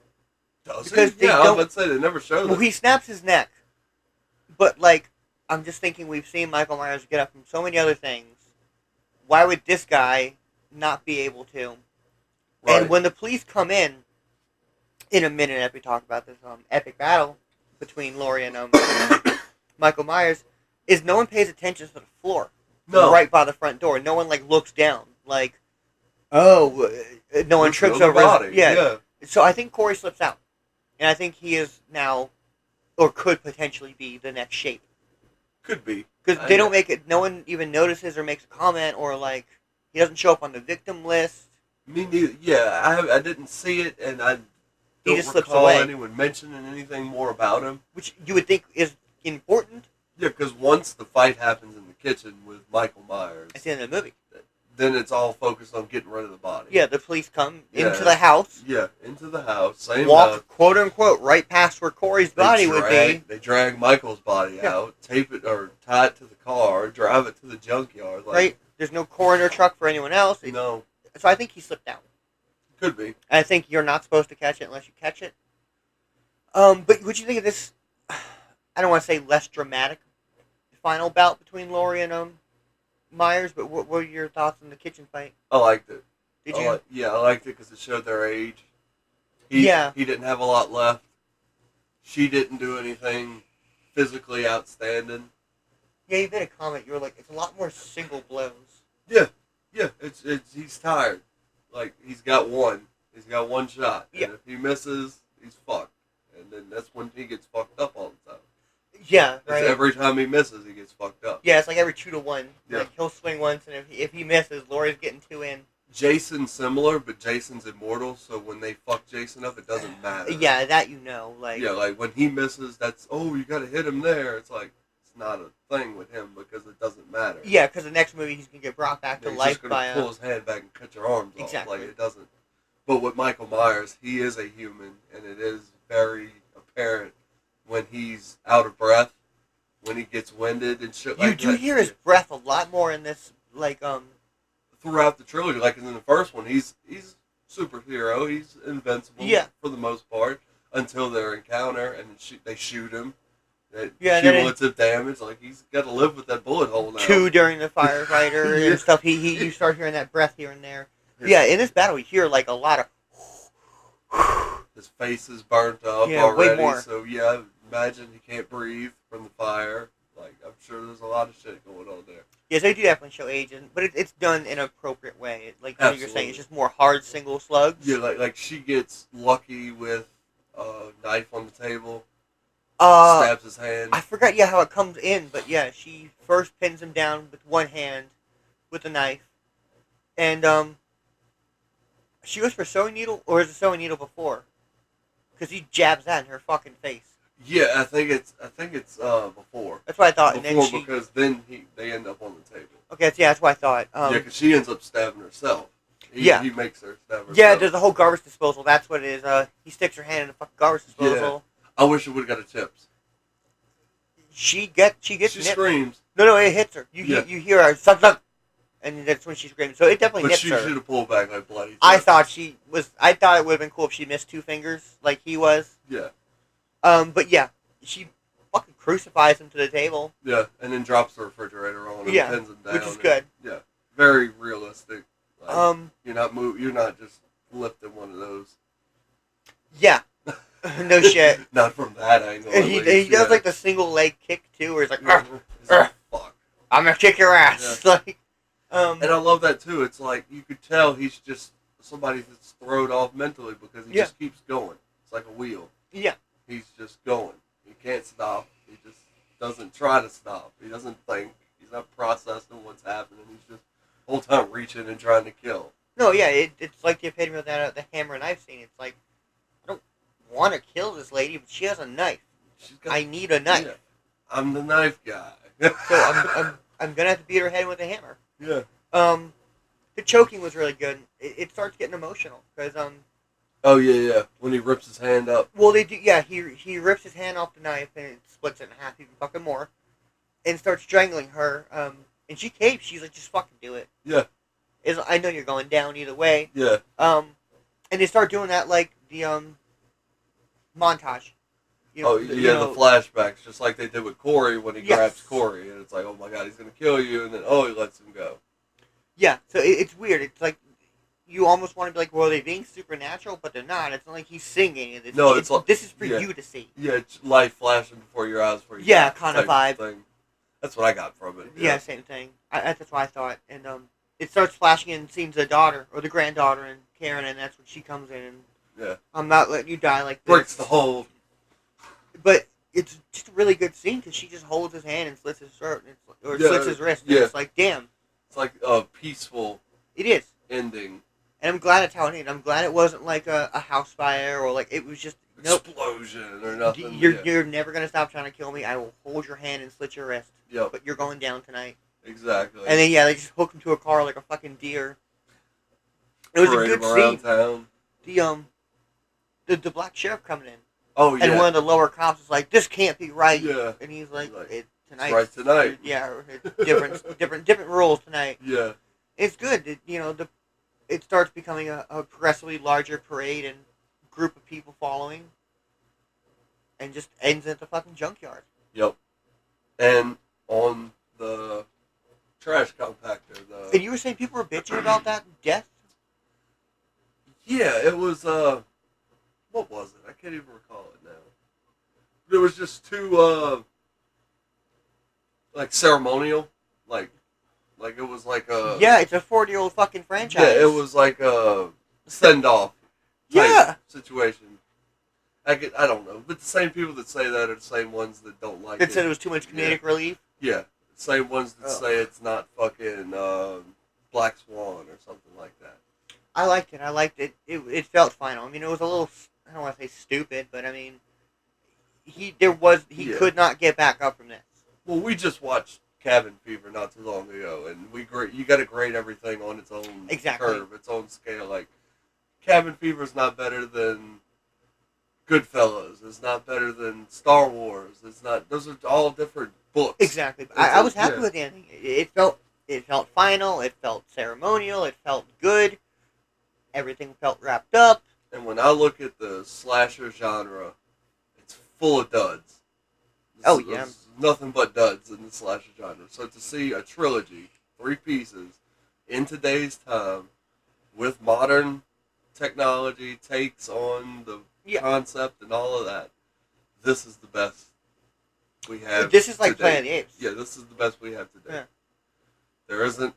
Does because he? they Yeah, I was don't- about to say they never showed Well, it. he snaps his neck. But like, I'm just thinking we've seen Michael Myers get up from so many other things. Why would this guy not be able to? Right. And when the police come in a minute after we talk about this epic battle between Laurie and Michael Myers, is no one pays attention to the floor. No. Right by the front door. No one like looks down. Like, no one Looks trips on the over his... body. Yeah. So I think Corey slips out. And I think he is now, or could potentially be, the next Shape. Could be. Because they don't make it, no one even notices or makes a comment, or like, he doesn't show up on the victim list. Me neither. Yeah, I didn't see it, and I He don't just slips recall away. anyone mentioning anything more about him. Which you would think is important Yeah, because once the fight happens in the kitchen with Michael Myers, at the end of the movie. then it's all focused on getting rid of the body. Yeah, the police come Yeah. into the house, Yeah, into the house. Same walk, house. quote unquote, right past where Corey's body would be. They drag Michael's body out, tape it or tie it to the car, drive it to the junkyard. Like, Right? There's no coroner truck for anyone else. No, So I think he slipped down. could be. I think you're not supposed to catch it unless you catch it. But what you think of this? I don't want to say less dramatic final bout between Laurie and Myers, but what were your thoughts on the kitchen fight? I liked it. Did you? I liked it because it showed their age. He didn't have a lot left. She didn't do anything physically outstanding. Yeah, you made a comment. You were like, it's a lot more single blows. Yeah, it's he's tired. Like he's got one shot. Yeah. And if he misses, he's fucked. And then that's when he gets fucked up all the time. Yeah, 'Cause right. every time he misses, he gets fucked up. Yeah, it's like every 2 to 1. Yeah. Like he'll swing once, and if he misses, Laurie's getting 2 in. Jason's similar, but Jason's immortal, so when they fuck Jason up, it doesn't matter. Yeah, that you know. Like, Yeah, like when he misses, that's, oh, you gotta hit him there. It's like, it's not a thing with him because it doesn't matter. Yeah, because the next movie he's gonna get brought back to He's life just going to pull his hand back and cut your arms Exactly. off. Like, it doesn't. But with Michael Myers, he is a human, and it is very apparent when he's out of breath, when he gets winded and shit like that. You do hear his breath a lot more in this, like, throughout the trilogy. Like in the first one, he's superhero. He's invincible for the most part until their encounter, and they shoot him. Cumulative damage. Like, he's got to live with that bullet hole now. 2 during the firefighter and stuff. You start hearing that breath here and there. Yeah, in this battle, you hear like a lot of. His face is burnt up already. Way more. So yeah, imagine he can't breathe from the fire. Like, I'm sure there's a lot of shit going on there. Yes, they do definitely show age, but it's done in an appropriat way. Like Absolutely. you're saying, it's just more hard single slugs. Yeah, like she gets lucky with a knife on the table. Stabs his hand. I forgot, how it comes in, but yeah, she first pins him down with one hand with a knife, and she goes for a sewing needle, or is it sewing needle before? Because he jabs that in her fucking face. Yeah, I think it's before. That's what I thought. Before, and then because then they end up on the table. Okay, that's what I thought. Yeah, because she ends up stabbing herself. He makes her stab herself. Yeah, there's the whole garbage disposal. That's what it is. He sticks her hand in the fucking garbage disposal. Yeah. I wish it would have got a tips. She gets. She screams. No, it hits her. You hear her suck, and that's when she screams. So it definitely hits her. But she should have pulled back like bloody. I thought it would have been cool if she missed 2 fingers like he was. Yeah. But yeah, she fucking crucifies him to the table. Yeah, and then drops the refrigerator on him, and pins him down. Which is good. Yeah, very realistic. Like, you're you're not just lifting one of those. Yeah. No shit. Not from that angle. And he does like the single leg kick too, where he's like, fuck, I'm gonna kick your ass. Yeah. Like, and I love that too. It's like you could tell he's just somebody that's thrown off mentally because he just keeps going. It's like a wheel. Yeah. He's just going. He can't stop. He just doesn't try to stop. He doesn't think. He's not processing what's happening. He's just the whole time reaching and trying to kill. No, yeah, it's like the epitome of that the hammer and knife scene. It's like, I don't want to kill this lady, but she has a knife. I need a knife. Yeah. I'm the knife guy. So I'm gonna have to beat her head with a hammer. Yeah. The choking was really good. It starts getting emotional because Oh yeah. When he rips his hand up. Well, they do. Yeah, he rips his hand off the knife and it splits it in half, even fucking more, and starts strangling her. And she caves. She's like, just fucking do it. Yeah. I know you're going down either way. Yeah. And they start doing that like the montage. The flashbacks, just like they did with Corey when he grabs Corey, and it's like, oh my god, he's gonna kill you, and then he lets him go. Yeah, so it's weird. It's like you almost want to be like, well, are they being supernatural? But they're not. It's not like he's singing. It's like, this is for you to see. Yeah, it's light flashing before your eyes. Kind of vibe. Thing. That's what I got from it. Yeah, same thing. That's what I thought. And it starts flashing in scenes of the daughter, or the granddaughter, and Karen, and that's when she comes in and I'm not letting you die like this. Breaks the hold. But it's just a really good scene because she just holds his hand and slits his throat, slits his wrist. And it's like, damn. It's like a peaceful. It is ending. And I'm glad it's how it ended. I'm glad it wasn't like a house fire or like it was just explosion or nothing. You're never gonna stop trying to kill me. I will hold your hand and slit your wrist. Yep. But you're going down tonight. Exactly. And then they just hook him to a car like a fucking deer. It was a good scene. Town. The black sheriff coming in. Oh yeah. And one of the lower cops is like, "This can't be right." Yeah. And he's like, "Tonight, it's right tonight." Yeah, different rules tonight. Yeah. It's good. It starts becoming a progressively larger parade and group of people following, and just ends at the fucking junkyard. Yep. And on the trash compactor, And you were saying people were bitching about that death? Yeah, it was, what was it? I can't even recall it now. There was just too, ceremonial, like it was like a... Yeah, it's a 40-year-old fucking franchise. Yeah, it was like a send-off type situation. I don't know, but the same people that say that are the same ones that don't like it. That said it was too much comedic relief? Yeah, same ones that say it's not fucking Black Swan or something like that. I liked it. It felt final. I mean, it was a little, I don't want to say stupid, but I mean, he could not get back up from this. Well, we just watched Cabin Fever not too long ago, and you got to grade everything on its own curve, its own scale. Like, Cabin Fever is not better than Goodfellas. It's not better than Star Wars. It's not. Those are all different books. Exactly. I was happy with the ending. It felt final. It felt ceremonial. It felt good. Everything felt wrapped up. And when I look at the slasher genre, it's full of duds. There's nothing but duds in the slasher genre. So to see a trilogy, 3 pieces, in today's time, with modern technology, takes on the concept and all of that, this is the best we have. This is like today. Planet of the Apes. Yeah, this is the best we have today. Yeah. There isn't,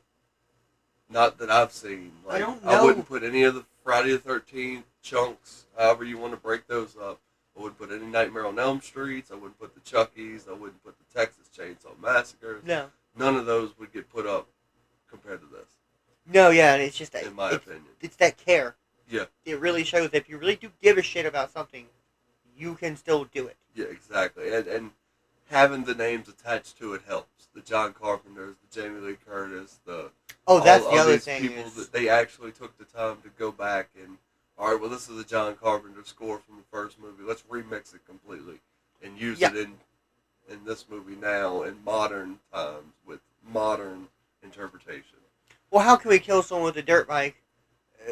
not that I've seen. Like, I don't know. I wouldn't put any of the Friday the 13th chunks, however you want to break those up. I wouldn't put any Nightmare on Elm Streets. I wouldn't put the Chuckies. I wouldn't put the Texas Chainsaw Massacres. No. None of those would get put up compared to this. No, yeah, and it's just in my opinion. It's that care. Yeah. It really shows that if you really do give a shit about something, you can still do it. Yeah, exactly. And having the names attached to it helps. The John Carpenters, the Jamie Lee Curtis, that's the other thing. People that they actually took the time to go back and, all right, well, this is the John Carpenter score from the first movie. Let's remix it completely and use it in this movie now in modern times with modern interpretation. Well, how can we kill someone with a dirt bike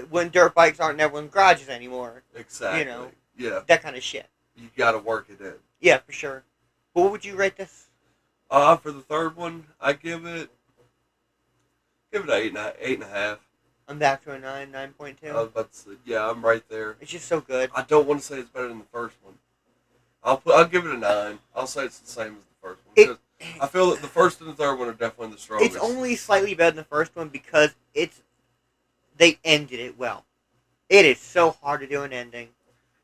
when dirt bikes aren't in everyone's garages anymore? Exactly. You know, that kind of shit. You got to work it in. Yeah, for sure. But what would you rate this? For the third one, I give it an 8.5. I'm back to a 9.2. I was about to say, yeah, I'm right there. It's just so good. I don't want to say it's better than the first one. I'll give it a 9. I'll say it's the same as the first one. Because I feel that the first and the third one are definitely the strongest. It's only slightly better than the first one because they ended it well. It is so hard to do an ending.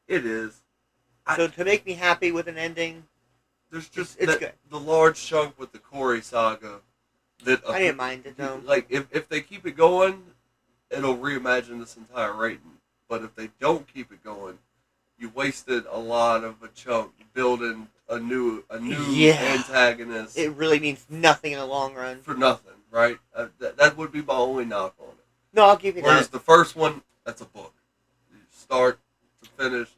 It is. So to make me happy with an ending, there's just it's good. The large chunk with the Corey saga. I didn't mind it though. Like if they keep it going, it'll reimagine this entire rating. But if they don't keep it going, you wasted a lot of a chunk building a new antagonist. It really means nothing in the long run. For nothing, right? That would be my only knock on it. No, I'll give you that. Whereas the first one, that's a book. You start to finish.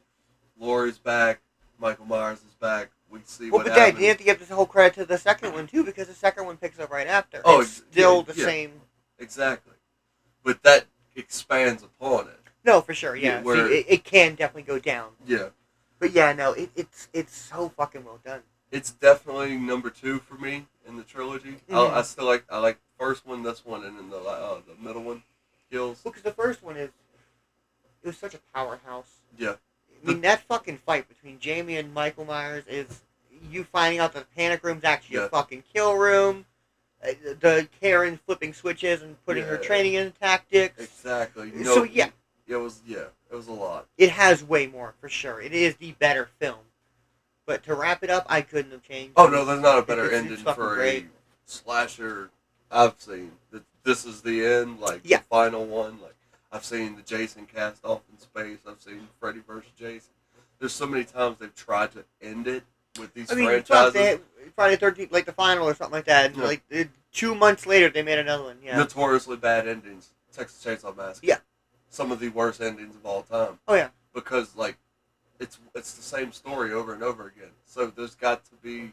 Laurie's back. Michael Myers is back. We see what happens. You have to give this whole credit to the second one too, because the second one picks up right after. Oh, it's still the same. Exactly, but that expands upon it. No, for sure. Yeah, it can definitely go down. Yeah, but yeah, no, it's so fucking well done. It's definitely number 2 for me in the trilogy. Mm-hmm. I like the first one, this one, and then the middle one, Kills. Well, because the first one it was such a powerhouse. Yeah. I mean, that fucking fight between Jamie and Michael Myers is you finding out that the panic room's actually a fucking kill room. The Karen flipping switches and putting her training into tactics. Exactly. It was a lot. It has way more, for sure. It is the better film. But to wrap it up, I couldn't have changed. Oh, no, there's not a better ending for a slasher I've seen. This is the end, the final one. Like, I've seen the Jason cast off in space. I've seen Freddy vs. Jason. There's so many times they've tried to end it with these franchises. Friday the 13th, like the final or something like that. And, like 2 months later, they made another one. Yeah. Notoriously bad endings. Texas Chainsaw Massacre. Yeah. Some of the worst endings of all time. Oh yeah. Because it's the same story over and over again. So there's got to be.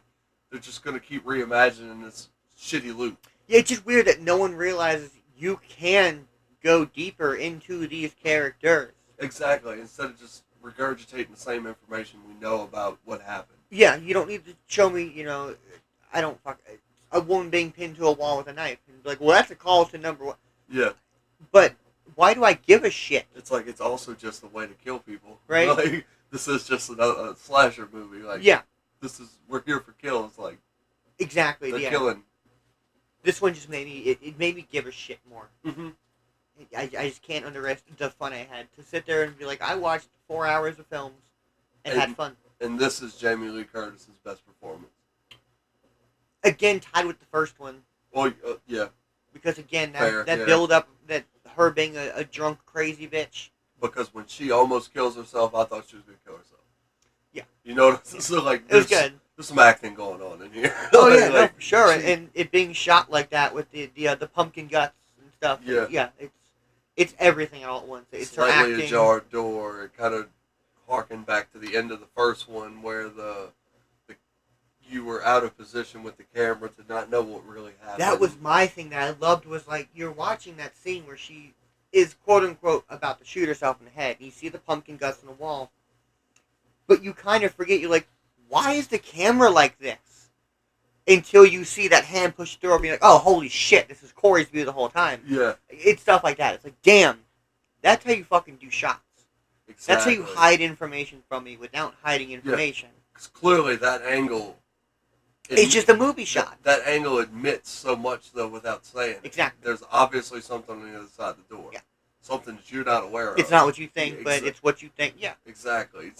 They're just going to keep reimagining this shitty loop. Yeah, it's just weird that no one realizes you can go deeper into these characters. Exactly. Instead of just regurgitating the same information we know about what happened. Yeah, you don't need to show me, a woman being pinned to a wall with a knife. And be like, well, that's a call to number 1. Yeah. But why do I give a shit? It's like it's also just a way to kill people. Right? Like, this is just a slasher movie. Like, we're here for kills. Like, exactly. They're killing. This one just made me, it made me give a shit more. Mm-hmm. I just can't underestimate the fun I had to sit there and be like, I watched 4 hours of films and had fun. And this is Jamie Lee Curtis's best performance. Again, tied with the first one. Well, yeah. Because again, that build up, that her being a drunk, crazy bitch. Because when she almost kills herself, I thought she was going to kill herself. Yeah. You know what I'm saying? So, it was good. There's some acting going on in here. Oh yeah, no, Like, for sure. she- And it being shot like that with the pumpkin guts and stuff. Yeah. It's everything all at once. It's her slightly acting. ajar door. It kind of harkened back to the end of the first one where the you were out of position with the camera to not know what really happened. That was my thing that I loved, was like you're watching that scene where she is quote unquote about to shoot herself in the head and you see the pumpkin guts on the wall, but you kind of forget, you're like, why is the camera like this? Until you see that hand push through and be like, oh holy shit, this is Corey's view the whole time. Yeah. It's stuff like that. It's like, damn, that's how you fucking do shots. Exactly. That's how you hide information from me without hiding information. Because clearly that angle... It's just a movie shot. That angle admits so much, though, without saying it. Exactly. There's obviously something on the other side of the door. Yeah. Something that you're not aware of. It's not what you think, Yeah, but it's what you think. Yeah. Exactly.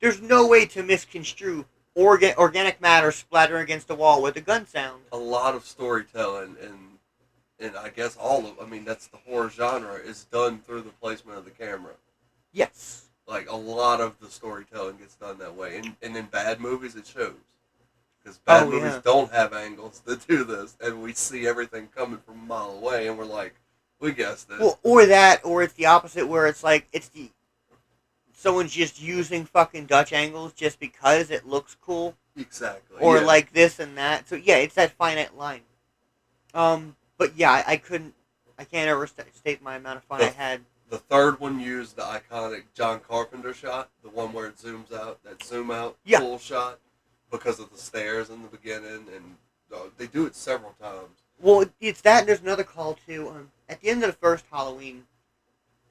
There's no way to misconstrue organic matter splattering against the wall with a gun sound. A lot of storytelling, and I guess that's the horror genre, is done through the placement of the camera. Yes. Like, a lot of the storytelling gets done that way. And in bad movies, it shows. Because bad movies don't have angles that do this, and we see everything coming from a mile away, and we're like, we guessed it. Well, or it's the opposite, where it's like, someone's just using fucking Dutch angles just because it looks cool. Exactly. Or yeah. like this and that. So yeah, it's that finite line. But yeah, I can't ever state my amount of fun I had. The third one used the iconic John Carpenter shot, the one where it zooms out, that zoom out full shot, because of the stairs in the beginning, and they do it several times. Well, it's that, and there's another call too. At the end of the first Halloween,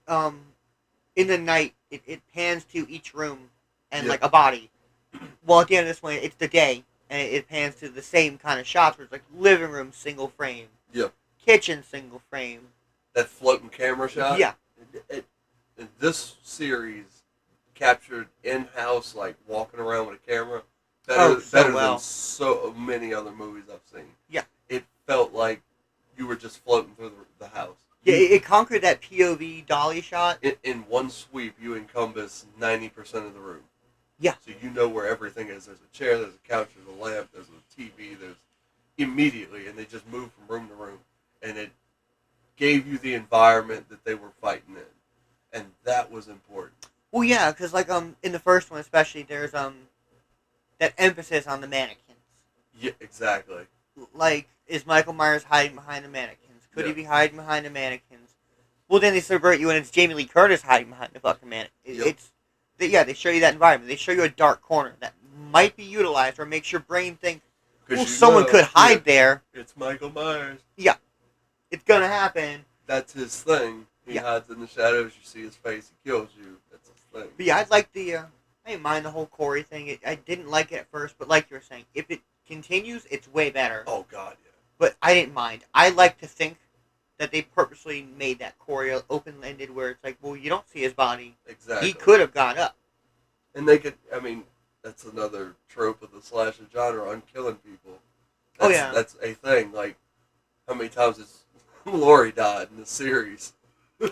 in the night, it pans to each room and like a body. Well, at the end of this one, it's the day, and it pans to the same kind of shots where it's like living room single frame, kitchen single frame, that floating camera shot. Yeah, this series captured in-house, like walking around with a camera. Better than so many other movies I've seen. Yeah. It felt like you were just floating through the house. Yeah, it conquered that POV dolly shot. In one sweep, you encompass 90% of the room. Yeah. So you know where everything is. There's a chair, there's a couch, there's a lamp, there's a TV, there's immediately, and they just move from room to room. And it gave you the environment that they were fighting in. And that was important. Well, yeah, because like in the first one especially, there's that emphasis on the mannequins. Yeah, exactly. Like, is Michael Myers hiding behind the mannequins? Could he be hiding behind the mannequins? Well, then they subvert you, and it's Jamie Lee Curtis hiding behind the fucking mannequin. They show you that environment. They show you a dark corner that might be utilized, or makes your brain think, well, someone could hide there. It's Michael Myers. Yeah. It's gonna happen. That's his thing. He hides in the shadows. You see his face. He kills you. That's his thing. But yeah, I didn't mind the whole Corey thing. I didn't like it at first, but like you were saying, if it continues, it's way better. Oh, God, yeah. But I didn't mind. I like to think that they purposely made that Corey open-ended where it's like, well, you don't see his body. Exactly. He could have got up. And they could, that's another trope of the slasher genre, on killing people. That's a thing. Like, how many times has Laurie died in the series?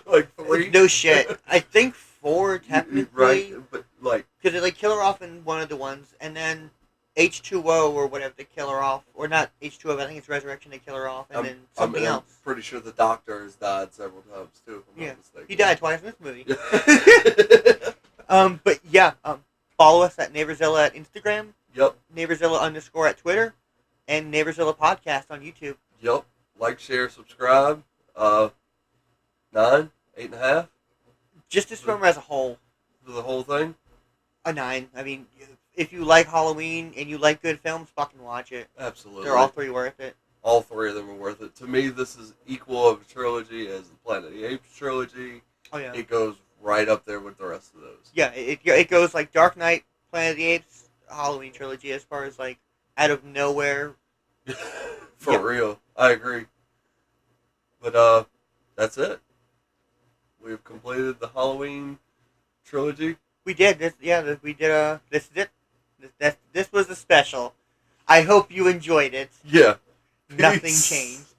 Like 3? No shit. I think 4 technically. Right, but like, because they kill her off in one of the ones, and then H2O or whatever, they kill her off, or not H2O, but I think it's Resurrection. They kill her off, and then something else. I'm pretty sure the Doctor has died several times too. If I'm not mistaken. He died twice in this movie. But yeah, follow us at Neighborzilla at Instagram. Yep. Neighborzilla_ at Twitter, and Neighborzilla podcast on YouTube. Yep. Like, share, subscribe. 9, 8.5. Just this film as a whole. For the whole thing? A 9. I mean, if you like Halloween and you like good films, fucking watch it. Absolutely. They're all 3 worth it. All 3 of them are worth it. To me, this is equal of a trilogy as the Planet of the Apes trilogy. Oh, yeah. It goes right up there with the rest of those. Yeah, it goes like Dark Knight, Planet of the Apes, Halloween trilogy, as far as like out of nowhere. For real. I agree. But, that's it. We've completed the Halloween trilogy. We did. This is it. This was a special. I hope you enjoyed it. Yeah. Nothing changed.